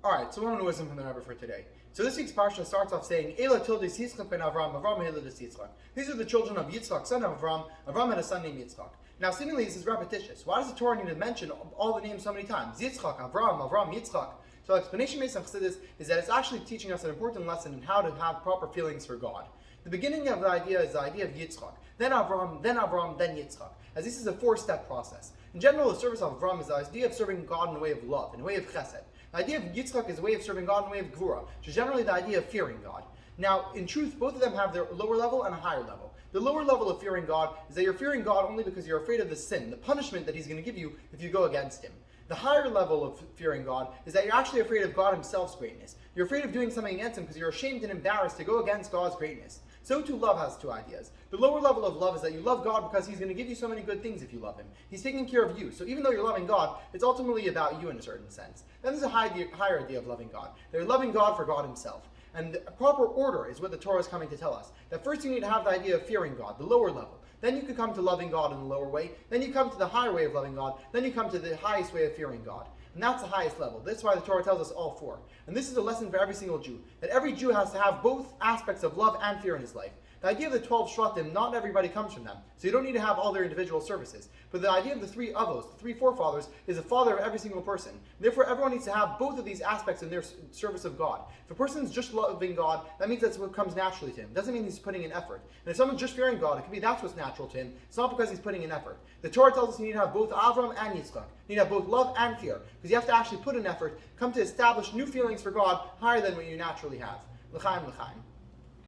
Alright, so one wisdom from the Rebbe for today. So this week's parsha starts off saying, Ela Toldos Yitzchok ben Avraham, Avraham Yitzchok. These are the children of Yitzchok, son of Avraham. Avraham had a son named Yitzchok. Now seemingly this is repetitious. Why does the Torah need to mention all the names so many times? Yitzchok, Avraham, Yitzchok. So the explanation based on Chassidus is that it's actually teaching us an important lesson in how to have proper feelings for God. The beginning of the idea is the idea of Yitzchok, then Avraham, then Yitzchok, as this is a four-step process. In general, the service of Avraham is the idea of serving God in a way of love, in a way of chesed. The idea of Yitzchok is a way of serving God in a way of gvura, which is generally the idea of fearing God. Now, in truth, both of them have their lower level and a higher level. The lower level of fearing God is that you're fearing God only because you're afraid of the sin, the punishment that He's going to give you if you go against Him. The higher level of fearing God is that you're actually afraid of God Himself's greatness. You're afraid of doing something against Him because you're ashamed and embarrassed to go against God's greatness. So too love has two ideas. The lower level of love is that you love God because He's going to give you so many good things if you love Him. He's taking care of you. So even though you're loving God, it's ultimately about you in a certain sense. Then there's a higher idea of loving God. They're loving God for God Himself. And the proper order is what the Torah is coming to tell us. That first you need to have the idea of fearing God, the lower level. Then you can come to loving God in the lower way. Then you come to the higher way of loving God. Then you come to the highest way of fearing God. And that's the highest level. That's why the Torah tells us all four. And this is a lesson for every single Jew. That every Jew has to have both aspects of love and fear in his life. The idea of the 12 Shvatim, not everybody comes from them. So you don't need to have all their individual services. But the idea of the three Avos, the three forefathers, is the father of every single person. Therefore, everyone needs to have both of these aspects in their service of God. If a person is just loving God, that means that's what comes naturally to him. It doesn't mean he's putting in effort. And if someone's just fearing God, it could be that's what's natural to him. It's not because he's putting in effort. The Torah tells us you need to have both Avraham and Yitzchok. You need to have both love and fear. Because you have to actually put in effort, come to establish new feelings for God higher than what you naturally have. L'chaim, l'chaim.